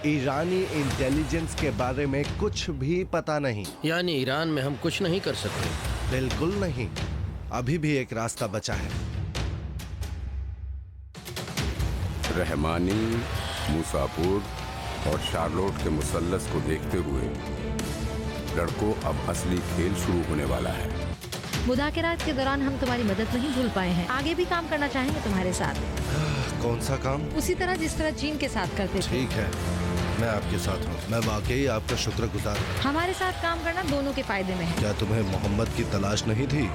ईरानी intelligence के बारे में कुछ भी पता नहीं। यानी ईरान में हम कुछ नहीं कर सकते? बिल्कुल नहीं, अभी भी एक रास्ता बचा है। रहमानी, मूसापुर और शार्लोट के मुसल्लस को देखते हुए लड़कों अब असली खेल शुरू होने वाला है। मुज़ाकरात के दौरान हम तुम्हारी मदद नहीं भूल पाए हैं, आगे भी काम करना चाहेंगे तुम्हारे साथ। कौन सा काम? उसी तरह जिस तरह चीन के साथ करते थे। ठीक है, मैं आपके साथ हूँ। मैं वाकई आपका शुक्रगुजार हूँ। हमारे साथ काम करना दोनों के फायदे में है। क्या तुम्हें मोहम्मद की तलाश नहीं थी?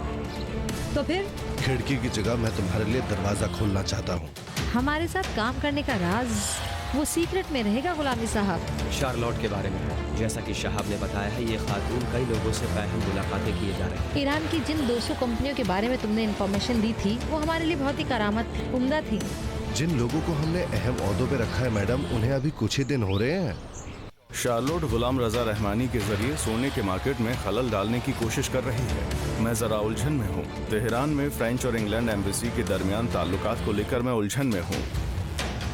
तो फिर खिड़की की जगह मैं तुम्हारे लिए दरवाजा खोलना चाहता हूँ। हमारे साथ काम करने का राज वो सीक्रेट में रहेगा गुलामी साहब। शार्लोट के बारे में जैसा कि शहाब ने बताया है, ये खातून कई लोगों से बाहम मुलाकातें किए जा रहे हैं। ईरान की जिन 200 कंपनियों के बारे में तुमने इन्फॉर्मेशन दी थी वो हमारे लिए बहुत ही करामत उम्दा थी। जिन लोगों को हमने अहम ओहदों पे रखा है मैडम, उन्हें अभी कुछ ही दिन हो रहे हैं। शार्लोट गुलाम रजा रहमानी के जरिए सोने के मार्केट में खलल डालने की कोशिश कर रही है। मैं जरा उलझन में हूँ। तेहरान में फ्रेंच और इंग्लैंड एम्बेसी के दरमियान ताल्लुकात को लेकर मैं उलझन में हूँ।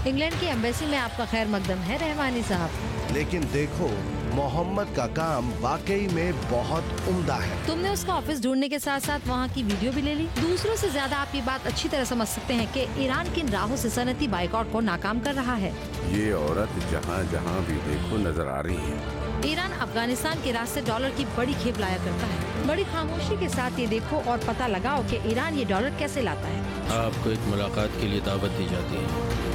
इंग्लैंड की एम्बेसी में आपका खैर मकदम है रहमानी साहब। लेकिन देखो, मोहम्मद का काम वाकई में बहुत उम्दा है। तुमने उसका ऑफिस ढूंढने के साथ साथ वहाँ की वीडियो भी ले ली। दूसरों से ज्यादा आप ये बात अच्छी तरह समझ सकते हैं कि ईरान किन राहों से सनती बाइकआउट को नाकाम कर रहा है। ये औरत जहाँ जहाँ भी देखो नजर आ रही है। ईरान अफगानिस्तान के रास्ते डॉलर की बड़ी खेप लाया करता है। बड़ी खामोशी के साथ ये देखो और पता लगाओ कि ईरान ये डॉलर कैसे लाता है। आपको एक मुलाकात के लिए दावत दी जाती है।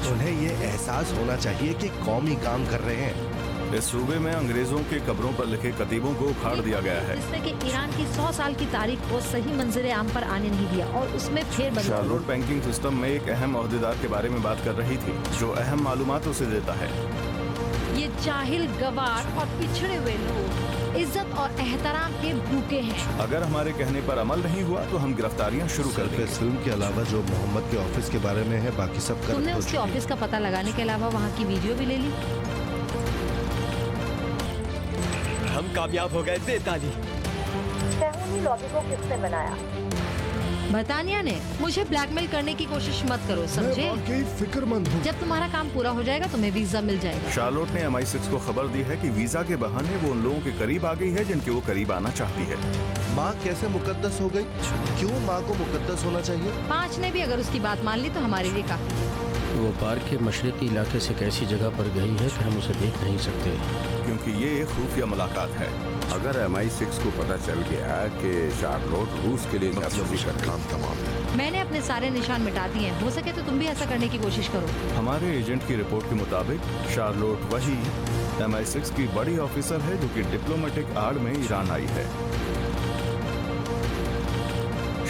उन्हें ये एहसास होना चाहिए कि कौमी काम कर रहे हैं। इस सूबे में अंग्रेजों के कब्रों पर लिखे कतीबों को उखाड़ दिया गया है, जिसने कि ईरान की 100 साल की तारीख को सही मंजर आम पर आने नहीं दिया और उसमें फेर शार्लोट बैंकिंग सिस्टम में एक अहम ओहदेदार के बारे में बात कर रही थी जो अहम मालूमात उसे देता है। ये जाहिल, गवार और पिछड़े हुए लोग इज्जत और एहतराम के भूखे हैं। अगर हमारे कहने पर अमल नहीं हुआ तो हम गिरफ्तारियां शुरू कर देंगे। इस फिल्म के अलावा जो मोहम्मद के ऑफिस के बारे में है, बाकी सब कर तुमने उसके ऑफिस का पता लगाने के अलावा वहाँ की वीडियो भी ले ली। हम कामयाब हो गए। दे ताली। लॉबी को किसने बनाया? बरतानिया ने। मुझे ब्लैकमेल करने की कोशिश मत करो, समझे? फिक्रमंद हूँ। जब तुम्हारा काम पूरा हो जाएगा तुम्हें वीजा मिल जाएगा। शार्लोट ने MI6 को खबर दी है कि वीजा के बहाने वो उन लोगों के करीब आ गई है जिनके वो करीब आना चाहती है। माँ कैसे मुकद्दस हो गई? क्यों माँ को मुकद्दस होना चाहिए? 5 ने भी अगर उसकी बात मान ली तो हमारे लिए काफी। वो पार्क के मशरकी इलाके से एक ऐसी जगह पर गई है कि हम उसे देख नहीं सकते, क्योंकि ये एक खुफिया मुलाकात है। अगर MI6 को पता चल गया कि शार्लोट रूस के लिए जासूसी कर काम तमाम है। मैंने अपने सारे निशान मिटा दिए हैं। हो सके तो तुम भी ऐसा करने की कोशिश करो। हमारे एजेंट की रिपोर्ट के मुताबिक शार्लोट वही MI6 की बड़ी ऑफिसर है जो कि डिप्लोमेटिक आड़ में ईरान आई है।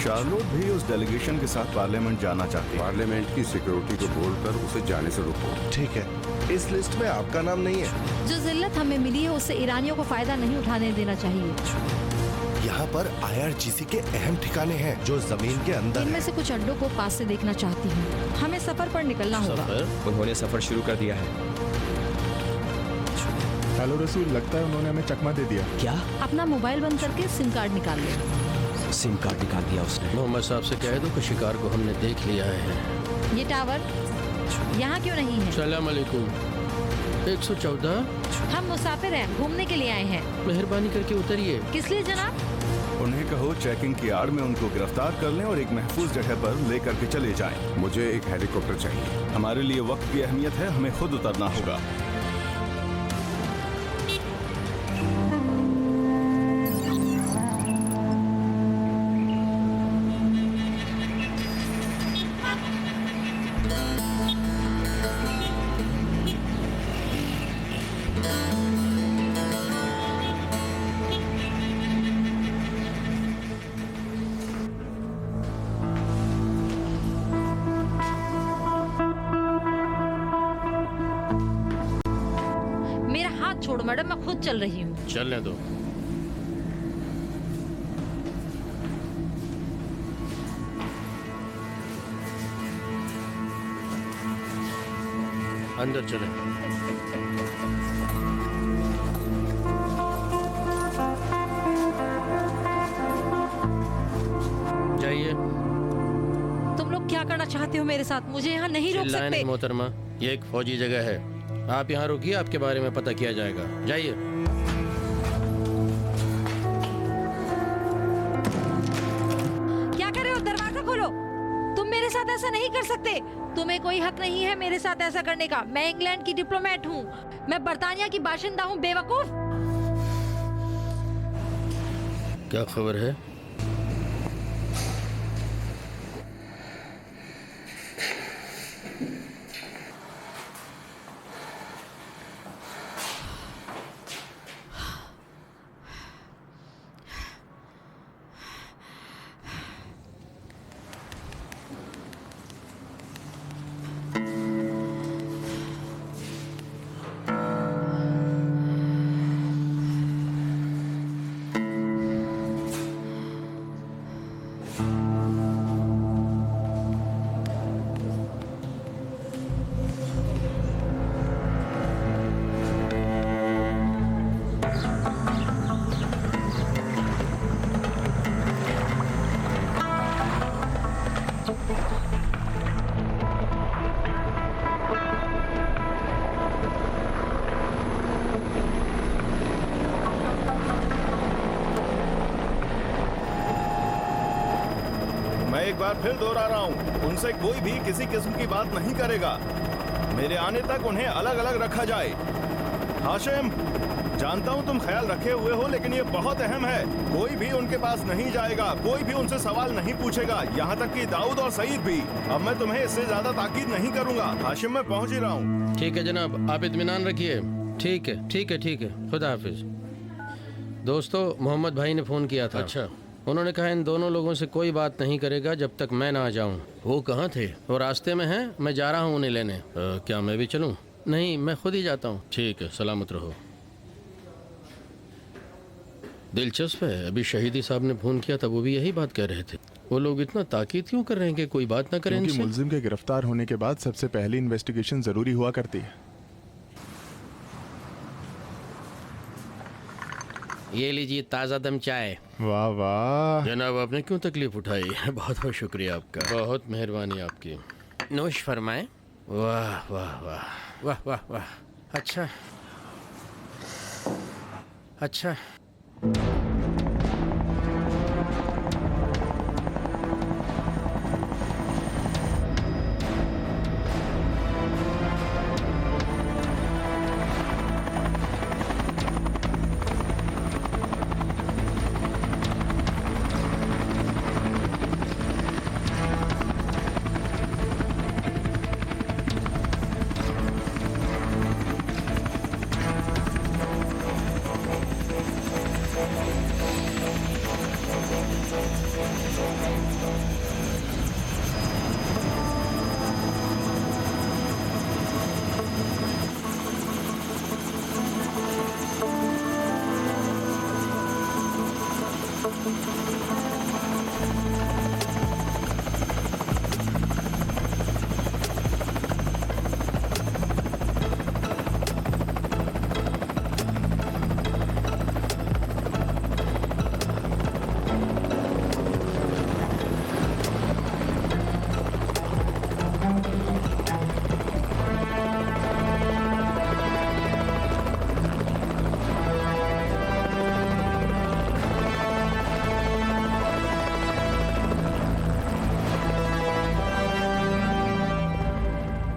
शार्लोट भी उस डेलीगेशन के साथ पार्लियामेंट जाना चाहती है। पार्लियामेंट की सिक्योरिटी को बोलकर उसे जाने से रोको। ठीक है, इस लिस्ट में आपका नाम नहीं है। जो जिल्लत हमें मिली है उससे ईरानियों को फायदा नहीं उठाने देना चाहिए। यहाँ पर IRGC के अहम ठिकाने हैं जो जमीन के अंदर इनमें हैं। से कुछ अड्डों को पास से देखना चाहती हूँ। हमें सफर पर निकलना होगा। उन्होंने सफर शुरू कर दिया है। हेलो रसूल, लगता है उन्होंने हमें चकमा दे दिया। क्या? अपना मोबाइल बंद करके सिम कार्ड निकाल ले। सिम कार्ड निकाल दिया उसने। मोहम्मद साहब से कह दो कि शिकार को हमने देख लिया है। ये टावर यहाँ क्यों नहीं है? सलाम अलैकुम। 114। हम मुसाफिर हैं, घूमने के लिए आए हैं। मेहरबानी करके उतरिए। किस लिए जनाब? उन्हें कहो चेकिंग की आड़ में उनको गिरफ्तार कर लें और एक महफूज जगह पर लेकर के चले जाएं। मुझे एक हेलीकॉप्टर चाहिए। हमारे लिए वक्त की अहमियत है, हमें खुद उतरना होगा। छोड़ो मैडम, मैं खुद चल रही हूँ। चलने दो। अंदर चले। जाइए। तुम लोग क्या करना चाहते हो मेरे साथ? मुझे यहाँ नहीं रोक चिल्लाए सकते। नहीं मोहतरमा, ये एक फौजी जगह है। आप यहाँ रुकिए, आपके बारे में पता किया जाएगा। जाइए। क्या कर रहे हो? दरवाजा खोलो। तुम मेरे साथ ऐसा नहीं कर सकते। तुम्हें कोई हक नहीं है मेरे साथ ऐसा करने का। मैं इंग्लैंड की डिप्लोमेट हूँ। मैं बर्तानिया की बाशिंदा हूँ, बेवकूफ। क्या खबर है? एक बार फिर दोहरा रहा हूँ, उनसे कोई भी किसी किस्म की बात नहीं करेगा। मेरे आने तक उन्हें अलग अलग रखा जाए। हाशिम, जानता हूँ तुम ख्याल रखे हुए हो, लेकिन ये बहुत अहम है। कोई भी उनके पास नहीं जाएगा, कोई भी उनसे सवाल नहीं पूछेगा, यहाँ तक कि दाऊद और सईद भी। अब मैं तुम्हें इससे ज्यादा ताकीद नहीं करूँगा। हाशिम, मैं पहुँच ही रहा हूँ। ठीक है जनाब, आप इत्मीनान रखिए। ठीक है, ठीक है, ठीक है। खुदा हाफिज। दोस्तों, मोहम्मद भाई ने फ़ोन किया था। अच्छा, उन्होंने कहा इन दोनों लोगों से कोई बात नहीं करेगा जब तक मैं ना आ जाऊं। वो कहाँ थे? वो रास्ते में हैं, मैं जा रहा हूँ उन्हें लेने। क्या मैं भी चलूँ? नहीं, मैं खुद ही जाता हूँ। ठीक है, सलामत रहो। दिलचस्प है, अभी शहीदी साहब ने फ़ोन किया था, वो भी यही बात कह रहे थे। वो लोग इतना ताकीद क्यों कर रहे हैं कि कोई बात ना करें क्योंकि इनसे? मुल्जिम के गिरफ्तार होने के बाद सबसे पहली इन्वेस्टिगेशन जरूरी हुआ करती है। ये लीजिए ताज़ा दम चाय। वाह वाह। जनाब, आपने क्यों तकलीफ उठाई? बहुत बहुत शुक्रिया आपका, बहुत मेहरबानी आपकी। नोश फरमाएं। वाह वाह वाह वाह वाह वाह। अच्छा अच्छा।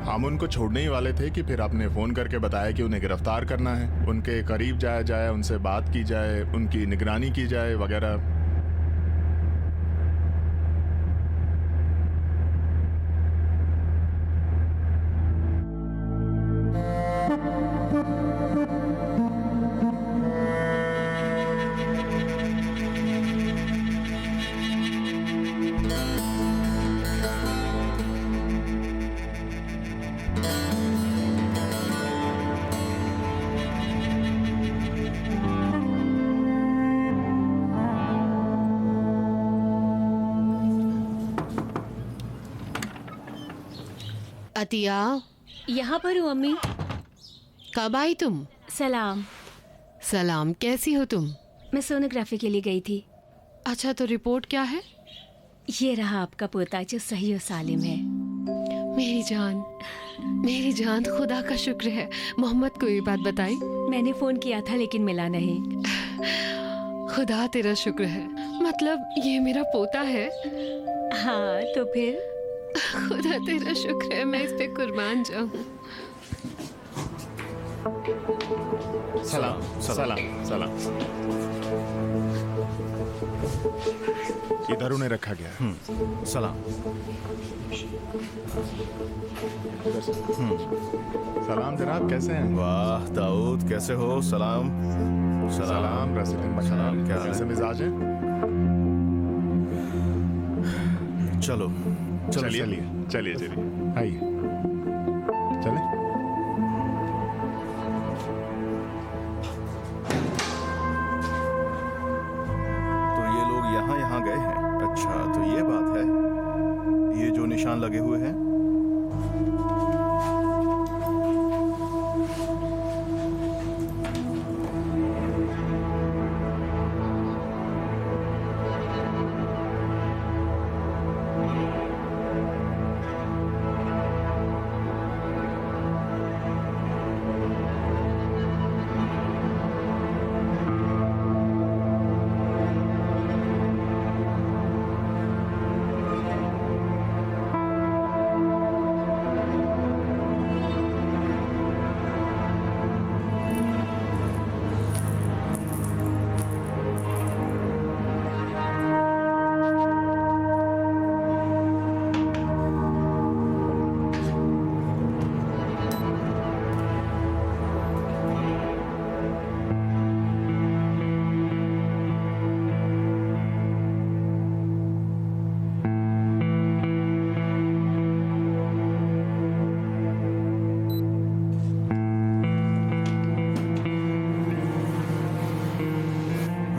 हम उनको छोड़ने ही वाले थे कि फिर आपने फोन करके बताया कि उन्हें गिरफ्तार करना है, उनके करीब जाया जाए, उनसे बात की जाए, उनकी निगरानी की जाए वगैरह। अतिया, यहाँ पर हूँ अम्मी। कब आई तुम? सलाम। सलाम, कैसी हो तुम? मैं सोनोग्राफी के लिए गई थी। अच्छा, तो रिपोर्ट क्या है? ये रहा आपका पोता जो सही और सालिम है। मेरी जान, मेरी जान, खुदा का शुक्र है। मोहम्मद को ये बात बताई? मैंने फोन किया था लेकिन मिला नहीं। खुदा तेरा शुक्र है, मतलब ये मेरा पोता है। हाँ तो फिर? खुदा तेरा शुक्र है, मैं इस पे कुर्बान जाऊं। सलाम सलाम सलाम। इधर उन्हें रखा गया। सलाम। सलाम जनाब, कैसे हैं? वाह दाऊद, कैसे हो? सलाम। सलाम रसीद। सलाम, क्या हाल है? कैसे मिजाज है? चलो चलो चलिए चलिए चलिए आइए चले। तो ये लोग यहाँ गए हैं। अच्छा, तो ये बात है। ये जो निशान लगे हुए हैं,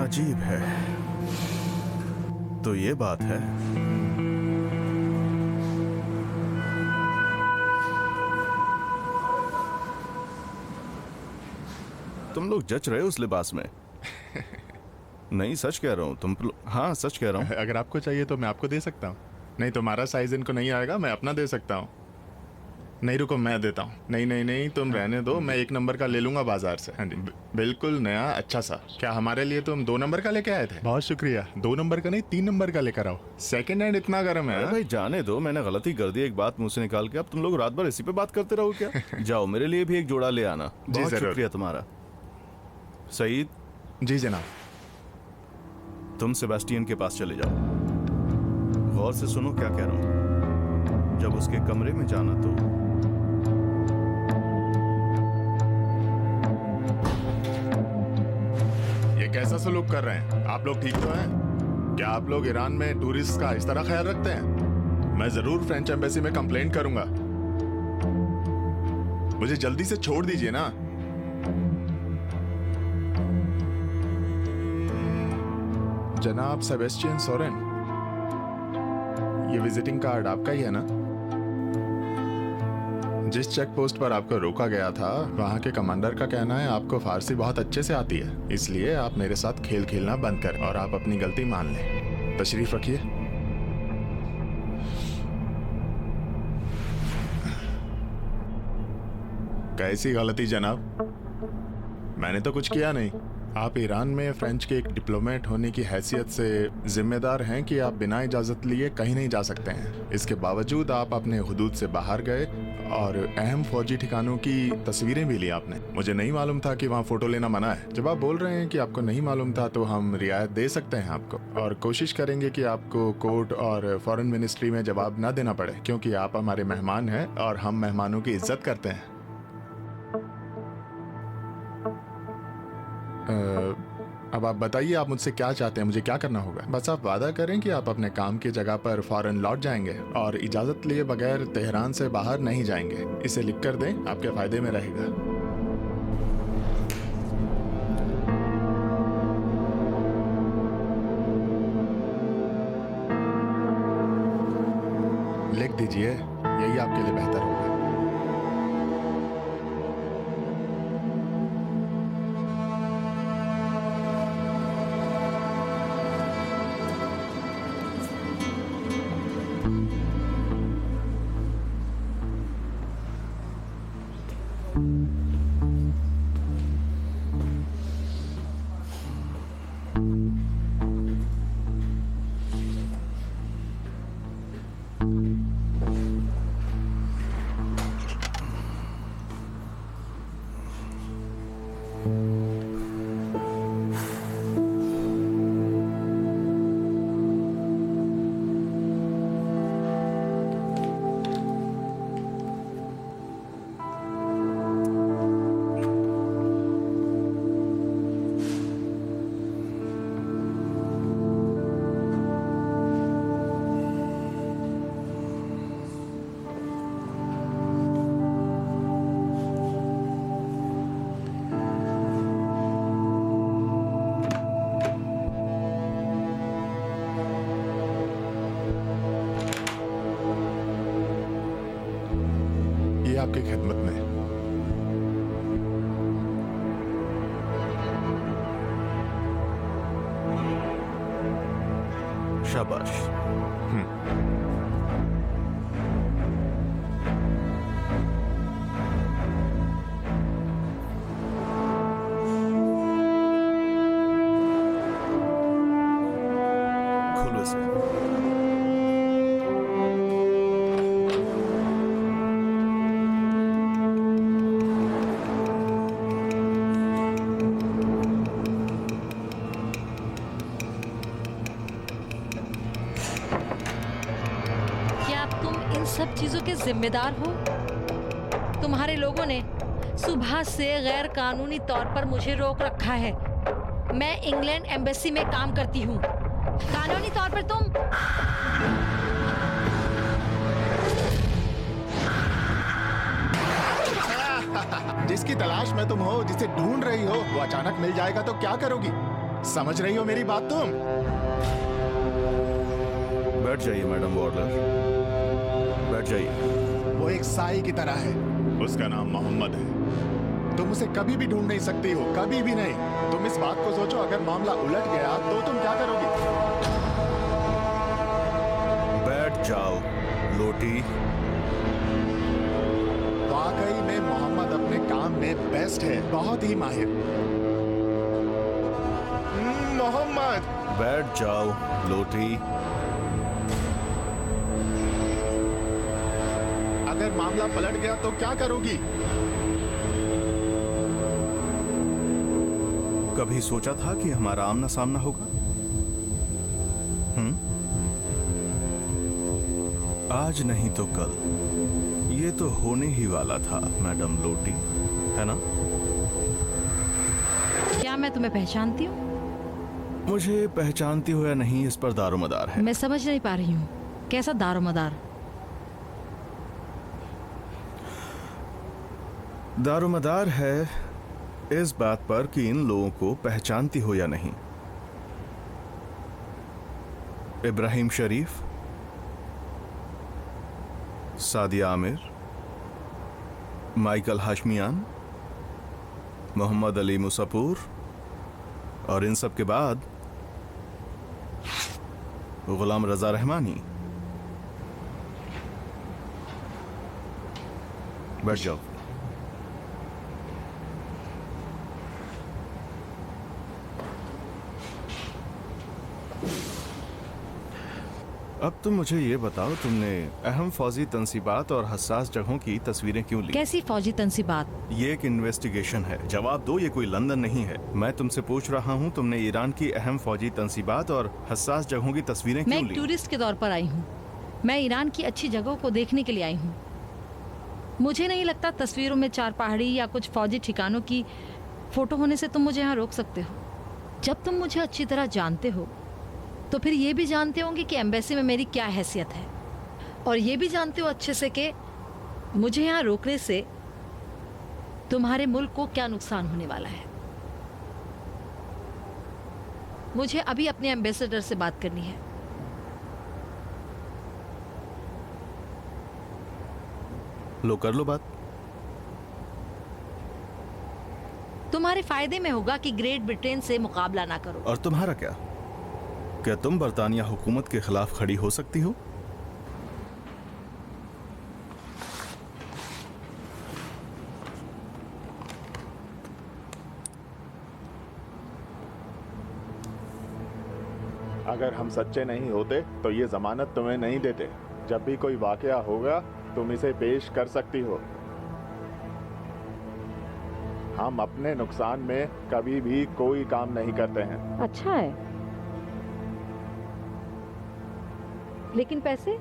अजीब है। तो ये बात है। तुम लोग जच रहे हो उस लिबास में? नहीं, सच कह रहा हूँ। हाँ, सच कह रहा हूँ। अगर आपको चाहिए तो मैं आपको दे सकता हूँ। नहीं, तुम्हारा साइज इनको नहीं आएगा, मैं अपना दे सकता हूँ। नहीं रुको, मैं देता हूँ। नहीं नहीं नहीं, तुम रहने दो, मैं 1 नंबर का ले लूंगा बाजार से। हाँ जी, बिल्कुल नया अच्छा सा। क्या हमारे लिए तुम 2 नंबर का लेके आए थे? बहुत शुक्रिया। 2 नंबर का नहीं, 3 नंबर का लेकर आओ। सेकंड हैंड इतना गर्म है। अरे भाई जाने दो, मैंने गलती कर दी एक बात मुंह से निकाल के। अब तुम लोग रात भर इसी पे बात करते रहो क्या? जाओ, मेरे लिए भी एक जोड़ा ले आना। जी, बहुत जरूर। शुक्रिया तुम्हारा। सईद। जी जनाब। तुम सेबेस्टियन के पास चले जाओ। गौर से सुनो क्या कह रहा हूँ। जब उसके कमरे में जाना तो ये कैसा सलूक कर रहे हैं आप लोग? ठीक तो हैं? क्या आप लोग ईरान में टूरिस्ट का इस तरह ख्याल रखते हैं? मैं जरूर फ्रेंच एम्बेसी में कंप्लेंट करूंगा। मुझे जल्दी से छोड़ दीजिए ना। जनाब सेबेस्टियन सोरेन, ये विजिटिंग कार्ड आपका ही है ना? जिस चेक पोस्ट पर आपको रोका गया था, वहाँ के कमांडर का कहना है आपको फारसी बहुत अच्छे से आती है, इसलिए आप मेरे साथ खेल खेलना बंद करें और आप अपनी गलती मान लें। तशरीफ रखिए। कैसी गलती जनाब? मैंने तो कुछ किया नहीं। आप ईरान में फ्रेंच के एक डिप्लोमेट होने की हैसियत से जिम्मेदार हैं कि आप बिना इजाज़त लिए कहीं नहीं जा सकते हैं। इसके बावजूद आप अपने हुदूद से बाहर गए और अहम फौजी ठिकानों की तस्वीरें भी ली आपने। मुझे नहीं मालूम था कि वहाँ फ़ोटो लेना मना है। जब आप बोल रहे हैं कि आपको नहीं मालूम था तो हम रियायत दे सकते हैं आपको, और कोशिश करेंगे कि आपको कोर्ट और फॉरेन मिनिस्ट्री में जवाब ना देना पड़े, क्योंकि आप हमारे मेहमान हैं और हम मेहमानों की इज्जत करते हैं। अब आप बताइए, आप मुझसे क्या चाहते हैं? मुझे क्या करना होगा? बस आप वादा करें कि आप अपने काम की जगह पर फौरन लौट जाएंगे और इजाज़त लिए बगैर तेहरान से बाहर नहीं जाएंगे। इसे लिख कर दें, आपके फायदे में रहेगा। लिख दीजिए, यही आपके लिए बेहतर होगा। आपकी खिदमत में। शाबाश। खोलो इसे। क्या तुम इन सब चीजों के जिम्मेदार हो? तुम्हारे लोगों ने सुबह से गैर कानूनी तौर पर मुझे रोक रखा है। मैं इंग्लैंड एम्बेसी में काम करती हूँ। कानूनी तौर पर तुम जिसकी तलाश में तुम हो, जिसे ढूंढ रही हो, वो अचानक मिल जाएगा तो क्या करोगी? समझ रही हो मेरी बात तुम? बैठ जाइए मैडम वॉर्डर, बैठ जाइए। वो एक साई की तरह है। उसका नाम मोहम्मद है। तुम उसे कभी भी ढूंढ नहीं सकती हो, कभी भी नहीं। तुम इस बात को सोचो, अगर मामला उलट गया तो तुम क्या करोगी? बैठ जाओ लोटी। वाकई में मोहम्मद अपने काम में बेस्ट है, बहुत ही माहिर। मोहम्मद, बैठ जाओ लोटी। अगर मामला पलट गया तो क्या करोगी? कभी सोचा था कि हमारा आमना सामना होगा? आज नहीं तो कल ये तो होने ही वाला था मैडम लोटी, है ना? क्या मैं तुम्हें पहचानती हूँ? मुझे पहचानती हो या नहीं, इस पर दारोमदार है। मैं समझ नहीं पा रही हूँ, कैसा दारोमदार? दारोमदार है इस बात पर कि इन लोगों को पहचानती हो या नहीं। इब्राहिम शरीफ, सादिया आमिर, माइकल हाशमियान, मोहम्मद अली मुसापुर, और इन सब के बाद गुलाम रजा रहमानी। बैठ जाओ। अब तुम मुझे ये बताओ, तुमने अहम फौजी तंसीबात और हसास जगहों की तस्वीरें क्यों ली? कैसी फौजी तंसीबात? ये एक इन्वेस्टिगेशन है, जवाब दो। ये कोई लंदन नहीं है। मैं तुमसे पूछ रहा हूँ, तुमने ईरान की अहम फौजी तंसीबात और हसास जगहों की तस्वीरें मैं क्यों एक ली? टूरिस्ट के तौर पर आई हूँ। मैं ईरान की अच्छी जगहों को देखने के लिए आई हूँ। मुझे नहीं लगता तस्वीरों में 4 पहाड़ी या कुछ फौजी ठिकानों की फोटो होने से तुम मुझे यहाँ रोक सकते हो। जब तुम मुझे अच्छी तरह जानते हो तो फिर ये भी जानते होंगे कि एम्बेसी में मेरी क्या हैसियत है, और ये भी जानते हो अच्छे से कि मुझे यहाँ रोकने से तुम्हारे मुल्क को क्या नुकसान होने वाला है। मुझे अभी अपने एम्बेसडर से बात करनी है। लो, कर लो बात। तुम्हारे फायदे में होगा कि ग्रेट ब्रिटेन से मुकाबला ना करो। और तुम्हारा क्या? क्या तुम बरतानिया हुकूमत के खिलाफ खड़ी हो सकती हो? अगर हम सच्चे नहीं होते तो ये जमानत तुम्हें नहीं देते। जब भी कोई वाकया होगा तुम इसे पेश कर सकती हो। हम अपने नुकसान में कभी भी कोई काम नहीं करते हैं। अच्छा है, लेकिन पैसे?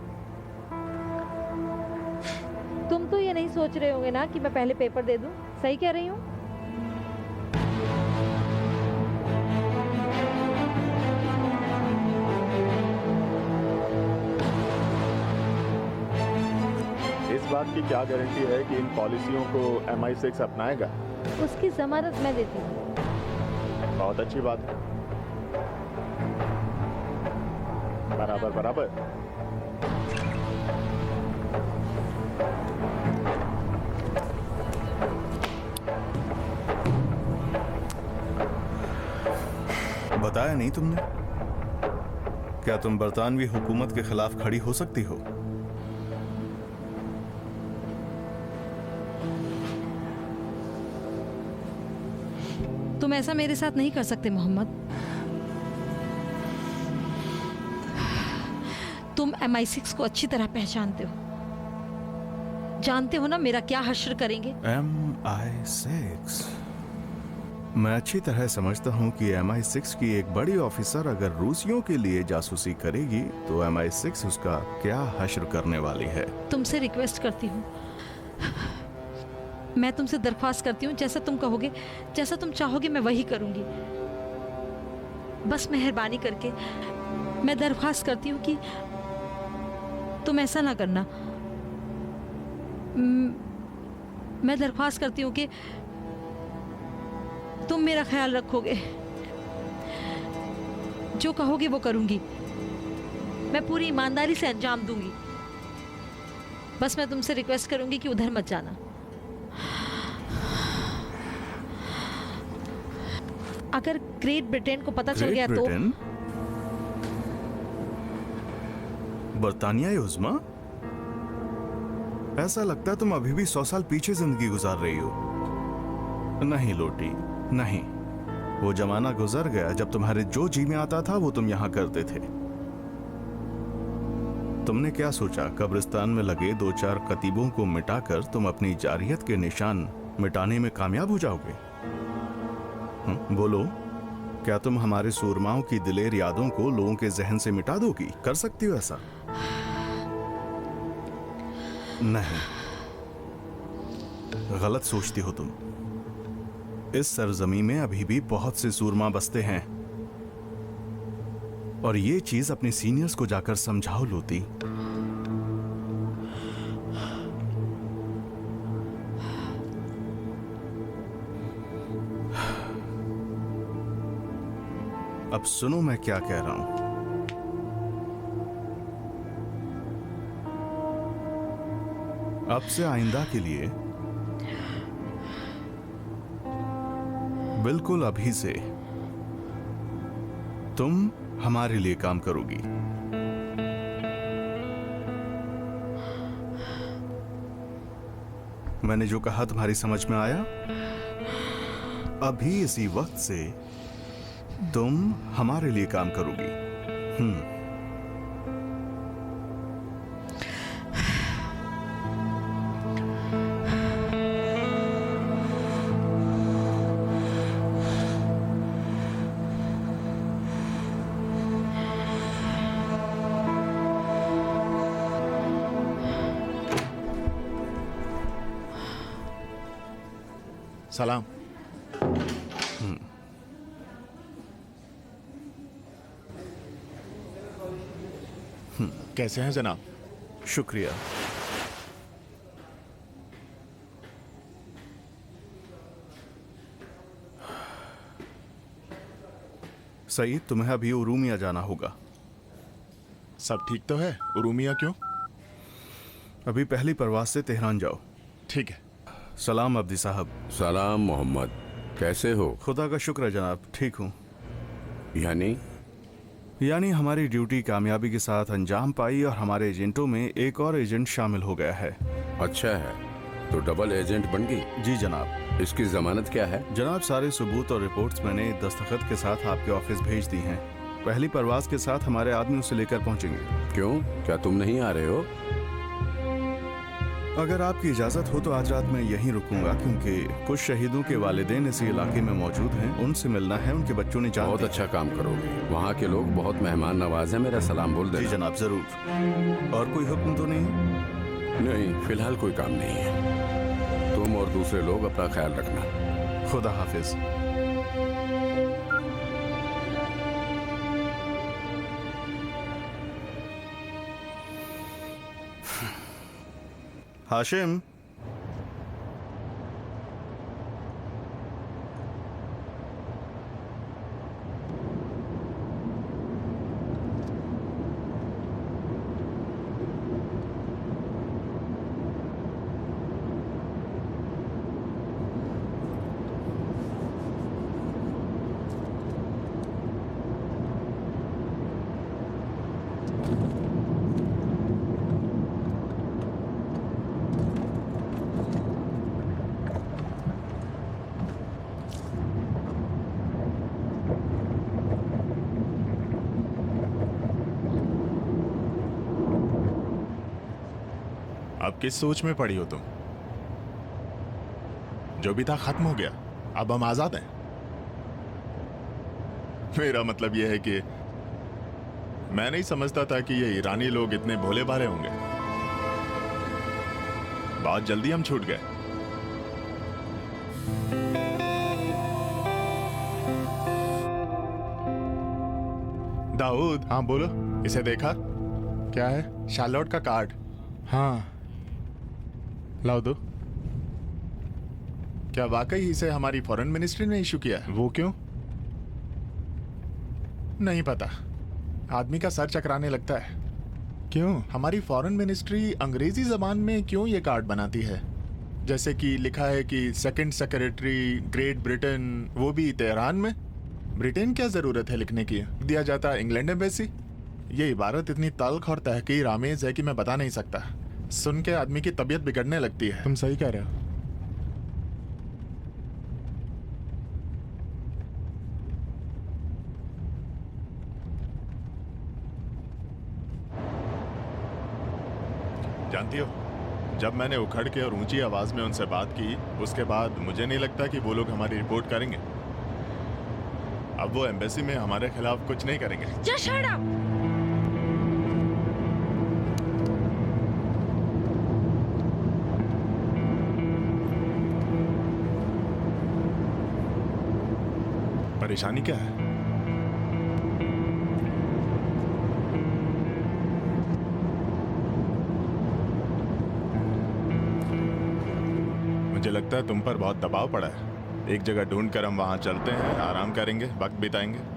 तुम तो ये नहीं सोच रहे होंगे ना कि मैं पहले पेपर दे दूं? सही कह रही हूँ? इस बात की क्या गारंटी है कि इन पॉलिसियों को MI6 अपनाएगा? उसकी जमानत मैं देती हूँ। बहुत अच्छी बात है। बराबर बराबर। बताया नहीं तुमने? क्या तुम बरतानवी हुकूमत के खिलाफ खड़ी हो सकती हो? तुम ऐसा मेरे साथ नहीं कर सकते मोहम्मद। तुम MI6 को अच्छी तरह पहचानते हो, जानते हो ना मेरा क्या हश्र करेंगे। MI6? मैं अच्छी तरह समझता हूँ कि MI6 की एक बड़ी ऑफिसर अगर रूसियों के लिए जासूसी करेगी तो MI6 उसका क्या हश्र करने वाली है। तुमसे रिक्वेस्ट करती हूँ, मैं तुमसे दरख्वास्त करती हूँ, जैसा तुम कहोगे, जैसा तुम चाहोगे मैं वही करूंगी। बस मेहरबानी करके मैं दरख्वास्त करती हूँ कि तुम ऐसा ना करना। मैं दरख्वास्त करती हूँ कि तुम मेरा ख्याल रखोगे। जो कहोगे वो करूंगी, मैं पूरी ईमानदारी से अंजाम दूंगी। बस मैं तुमसे रिक्वेस्ट करूंगी कि उधर मत जाना। अगर ग्रेट ब्रिटेन को पता चल गया तो। बरतानिया उज़्मा? ऐसा लगता है तुम अभी भी 100 साल पीछे जिंदगी गुजार रही हो। नहीं लोटी, नहीं। वो जमाना गुजर गया जब तुम्हारे जो जी में आता था वो तुम यहां करते थे। तुमने क्या सोचा कब्रिस्तान में लगे 2-4 कतीबों को मिटाकर तुम अपनी जारियत के निशान मिटाने में कामयाब हो जाओगे? बोलो, क्या तुम हमारे सूरमाओं की दिलेर यादों को लोगों के जहन से मिटा दोगी? कर सकती हो ऐसा? नहीं, गलत सोचती हो तुम। इस सरजमी में अभी भी बहुत से सूरमा बसते हैं और ये चीज अपने सीनियर्स को जाकर समझाओ लोती। अब सुनो मैं क्या कह रहा हूं। अब से आइंदा के लिए बिल्कुल अभी से तुम हमारे लिए काम करोगी। मैंने जो कहा तुम्हारी समझ में आया? अभी इसी वक्त से तुम हमारे लिए काम करोगी। सलाम। कैसे हैं जनाब? शुक्रिया। सईद, तुम्हें अभी उरूमिया जाना होगा। सब ठीक तो है? उरूमिया क्यों? अभी पहली परवाज से तेहरान जाओ। ठीक है। सलाम अब्दी साहब। सलाम मोहम्मद, कैसे हो? खुदा का शुक्र है जनाब, ठीक हूँ। यानी हमारी ड्यूटी कामयाबी के साथ अंजाम पाई और हमारे एजेंटों में एक और एजेंट शामिल हो गया है। अच्छा है, तो डबल एजेंट बन गई? जी जनाब। इसकी जमानत क्या है? जनाब, सारे सबूत और रिपोर्ट्स मैंने दस्तखत के साथ आपके ऑफिस भेज दी हैं। पहली परवाज के साथ हमारे आदमी उसे लेकर पहुंचेंगे। क्यों, क्या तुम नहीं आ रहे हो? अगर आपकी इजाजत हो तो आज रात मैं यहीं रुकूंगा, क्योंकि कुछ शहीदों के वालिदैन इसी इलाके में मौजूद हैं। उनसे मिलना है, उनके बच्चों ने बहुत अच्छा काम करोगे। वहाँ के लोग बहुत मेहमान नवाज हैं, मेरा सलाम बोल देना। जी जनाब, जरूर। और कोई हुक्म तो नहीं? नहीं, फिलहाल कोई काम नहीं है। तुम और दूसरे लोग अपना ख्याल रखना। खुदा हाफिज। हाशिम, अब किस सोच में पड़ी हो तुम? जो भी था खत्म हो गया, अब हम आजाद हैं। मेरा मतलब यह है कि मैं नहीं समझता था कि ये ईरानी लोग इतने भोले भाले होंगे। बहुत जल्दी हम छूट गए। दाऊद, हाँ बोलो। इसे देखा? क्या है? शार्लोट का कार्ड। हाँ, लाओ दो। क्या वाकई इसे हमारी फॉरेन मिनिस्ट्री ने इशू किया है? वो क्यों? नहीं पता, आदमी का सर चकराने लगता है। क्यों? हमारी फॉरेन मिनिस्ट्री अंग्रेजी जबान में क्यों ये कार्ड बनाती है? जैसे कि लिखा है कि सेकंड सेक्रेटरी ग्रेट ब्रिटेन, वो भी तेहरान में। ब्रिटेन क्या जरूरत है लिखने की? दिया जाता इंग्लैंड एम्बेसी। ये इबारत इतनी तल्ख और तहकीर आमेज है कि मैं बता नहीं सकता। सुन के आदमी की तबीयत बिगड़ने लगती है। तुम सही कह रहे हो। जानती हो, जब मैंने उखड़ के और ऊंची आवाज में उनसे बात की, उसके बाद मुझे नहीं लगता कि वो लोग हमारी रिपोर्ट करेंगे। अब वो एम्बेसी में हमारे खिलाफ कुछ नहीं करेंगे। Just shut up! परेशानी क्या है? मुझे लगता है तुम पर बहुत दबाव पड़ा है। एक जगह ढूंढ कर हम वहां चलते हैं, आराम करेंगे, वक्त बिताएंगे।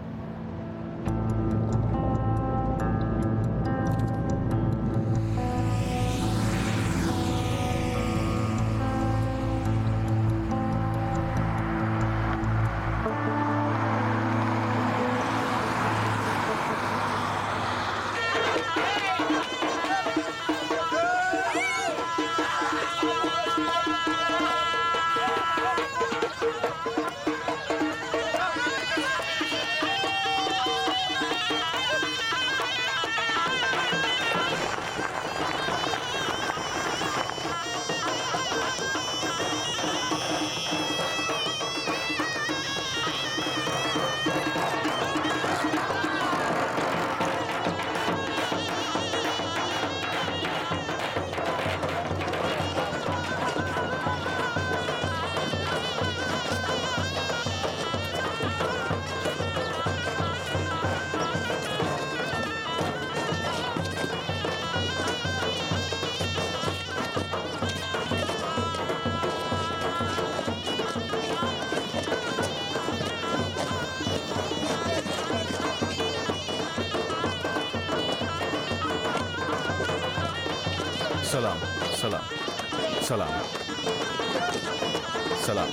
सलाम सलाम सलाम सलाम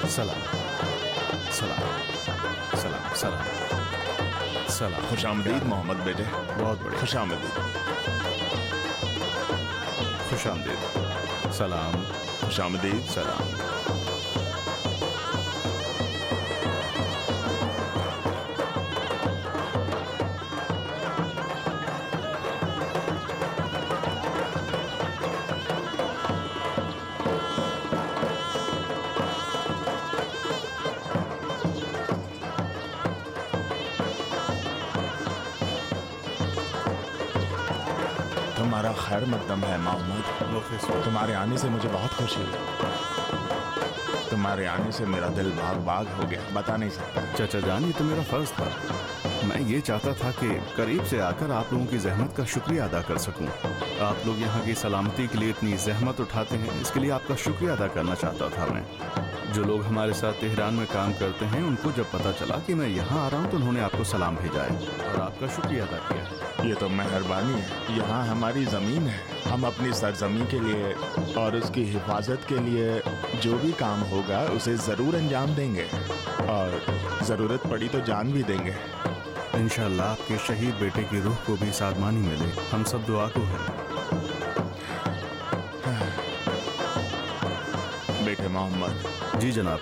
सलाम सलाम सलाम सलाम सलाम। खुशामदीद मोहम्मद बेटे। बहुत बढ़िया। खुशामदीद। खुशामदीद। सलाम। खुशामदीद। सलाम। तुम्हारा खैर मकदम है मोहम्मद। तुम्हारे आने से मुझे बहुत खुशी हुई। तुम्हारे आने से मेरा दिल बाग बाग हो गया, बता नहीं सकता। चाचा जान, ये तो मेरा फर्ज था। मैं ये चाहता था कि करीब से आकर आप लोगों की जहमत का शुक्रिया अदा कर सकूं। आप लोग यहाँ की सलामती के लिए इतनी जहमत उठाते हैं, इसके लिए आपका शुक्रिया अदा करना चाहता था मैं। जो लोग हमारे साथ तेहरान में काम करते हैं, उनको जब पता चला कि मैं यहाँ आ रहा हूँ तो उन्होंने आपको सलाम भेजा है और आपका शुक्रिया अदा किया है। ये तो मेहरबानी है। यहाँ हमारी ज़मीन है, हम अपनी सरजमी के लिए और उसकी हिफाजत के लिए जो भी काम होगा उसे ज़रूर अंजाम देंगे और ज़रूरत पड़ी तो जान भी देंगे। इंशाअल्लाह आपके शहीद बेटे की रूह को भी सादमानी मिले, हम सब दुआ को हैं। बेटे मोहम्मद, जी जनाब।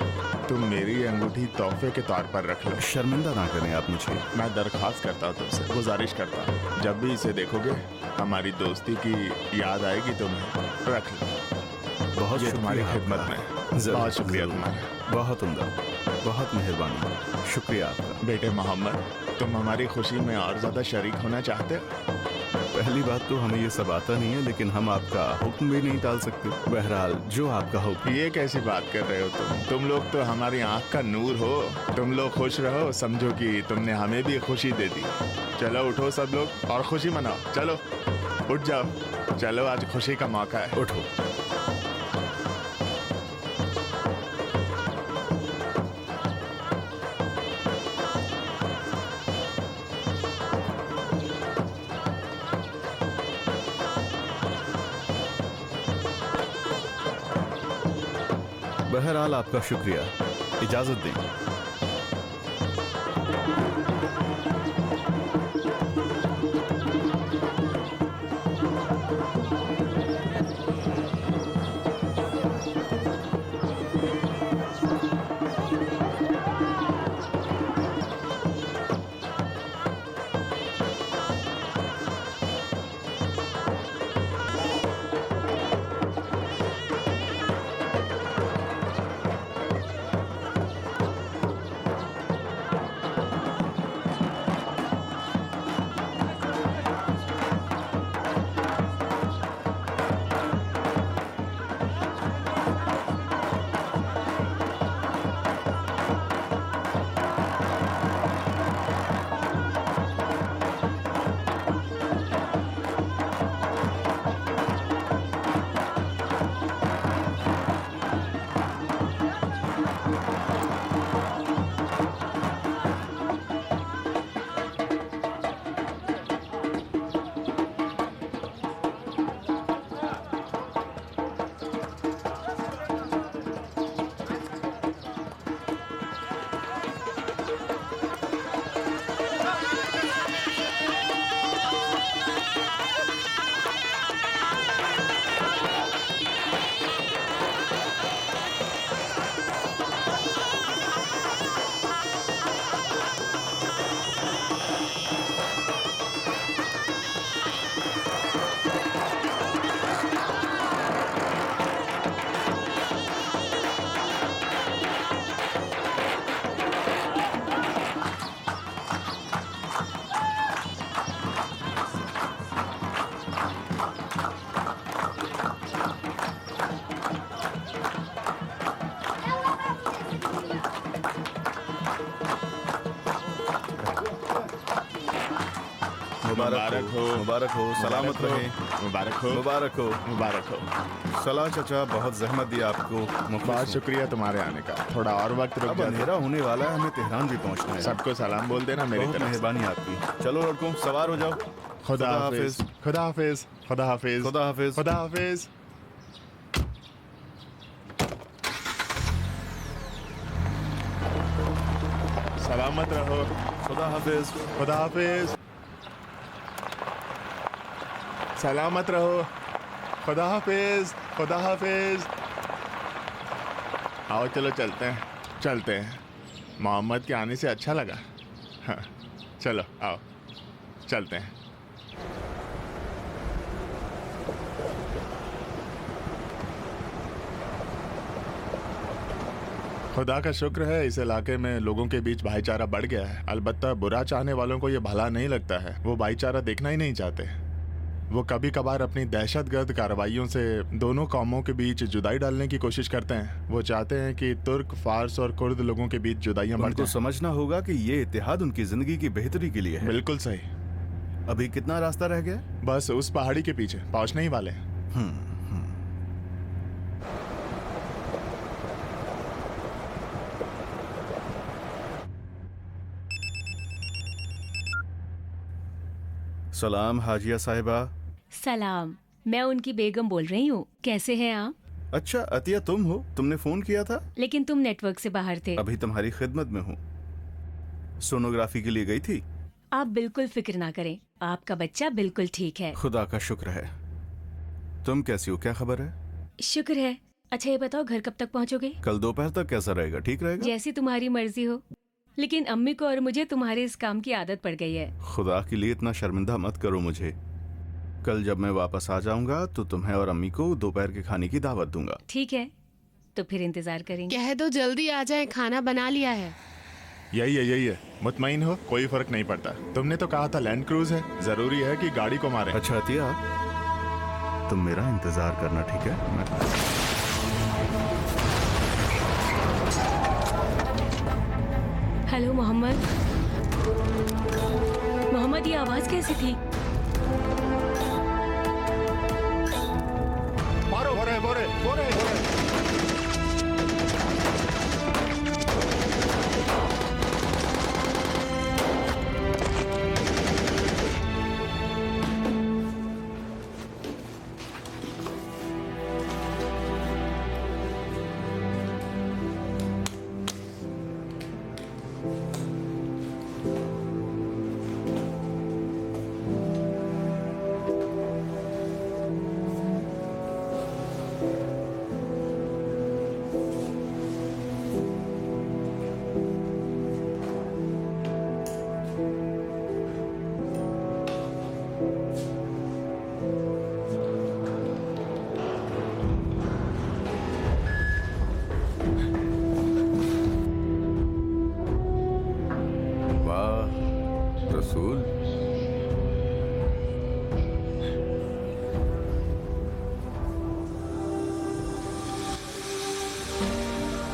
तुम मेरी अंगूठी तोहफे के तौर पर रख लो। शर्मिंदा ना करें आप मुझे। मैं दरख्वास्त करता हूँ तुमसे, गुजारिश करता हूँ, जब भी इसे देखोगे हमारी दोस्ती की याद आएगी, तुम्हें रख लो। बहुत ये शुक्रिया तुम्हारी आपका। खिदमत में। जरूर, बहुत शुक्रिया जरूर। तुम्हारा। बहुत उम्दा, बहुत मेहरबानी, शुक्रिया आपका। बेटे मोहम्मद, तुम हमारी खुशी में और ज्यादा शरीक होना चाहते हो? पहली बात तो हमें ये सब आता नहीं है, लेकिन हम आपका हुक्म भी नहीं टाल सकते। बहरहाल जो आपका हुक्म। ये कैसी बात कर रहे हो तुम लोग तो हमारी आंख का नूर हो। तुम लोग खुश रहो, समझो कि तुमने हमें भी खुशी दे दी। चलो उठो सब लोग और खुशी मनाओ। चलो उठ जाओ, चलो आज खुशी का मौका है। उठो। बहरहाल आपका शुक्रिया, इजाजत दें। मुबारक हो, मुबारक हो, सलामत रहे। मुबारक हो, मुबारक हो, मुबारक हो। सलाह चाचा, बहुत जहमत दी आपको। बहुत शुक्रिया तुम्हारे आने का। थोड़ा और वक्त रुक अब जाते। अंधेरा होने वाला है, हमें तेहरान भी पहुंचना है। सबको सलाम बोल देना मेरी बहुत तरफ से। मेहरबानी आपकी। चलो लड़कों, सवार हो जाओ। खुदा हाफिज, खुदा हाफिज, खुदा हाफिज, खुदा हाफिज। खुदा हाफिज। सलामत रहो। खुदा हाफिज। खुदा हाफिज। सलामत रहो। खुदा हाफिज, खुदा हाफिज। आओ चलो चलते हैं, चलते हैं। मोहम्मद के आने से अच्छा लगा। हाँ, चलो आओ चलते हैं। खुदा का शुक्र है इस इलाके में लोगों के बीच भाईचारा बढ़ गया है। अलबत्ता बुरा चाहने वालों को ये भला नहीं लगता है। वो भाईचारा देखना ही नहीं चाहते। वो कभी कभार अपनी दहशतगर्द कार्रवाइयों से दोनों कौमों के बीच जुदाई डालने की कोशिश करते हैं। वो चाहते हैं कि तुर्क, फारस और कुर्द लोगों के बीच जुदाइयां बढ़ उनको जाएं। समझना होगा कि ये इत्तेहाद उनकी जिंदगी की बेहतरी के लिए है। बिल्कुल सही। अभी कितना रास्ता रह गया? बस उस पहाड़ी के पीछे पहुंचने ही वाले हैं। सलाम हाजिया साहिबा। सलाम, मैं उनकी बेगम बोल रही हूँ। कैसे हैं आप? अच्छा अतिया तुम हो? तुमने फोन किया था? लेकिन तुम नेटवर्क से बाहर थे। अभी तुम्हारी खिदमत में हूँ। सोनोग्राफी के लिए गई थी? आप बिल्कुल फिक्र ना करें, आपका बच्चा बिल्कुल ठीक है। खुदा का शुक्र है। तुम कैसी हो, क्या खबर है? शुक्र है, अच्छा ये बताओ घर कब तक पहुंचोगे? कल दोपहर तक कैसा रहेगा? ठीक रहेगा? जैसी तुम्हारी मर्जी हो, लेकिन अम्मी को और मुझे तुम्हारे इस काम की आदत पड़ गई है। खुदा के लिए इतना शर्मिंदा मत करो मुझे। कल जब मैं वापस आ जाऊंगा तो तुम्हें और अम्मी को दोपहर के खाने की दावत दूंगा। ठीक है, तो फिर इंतजार करेंगे। कह दो जल्दी आ जाए, खाना बना लिया है। यही है, मुतमईन हो, कोई फर्क नहीं पड़ता। तुमने तो कहा था लैंड क्रूज है, जरूरी है कि गाड़ी को मारे। अच्छा अतिया, तुम मेरा इंतजार करना, ठीक है? हेलो मोहम्मद। मोहम्मद, ये आवाज कैसी थी? मारो, बोरे। रसूल,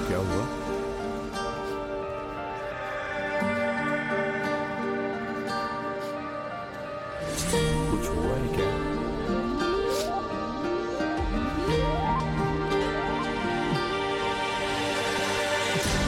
क्या हुआ? कुछ हुआ है क्या?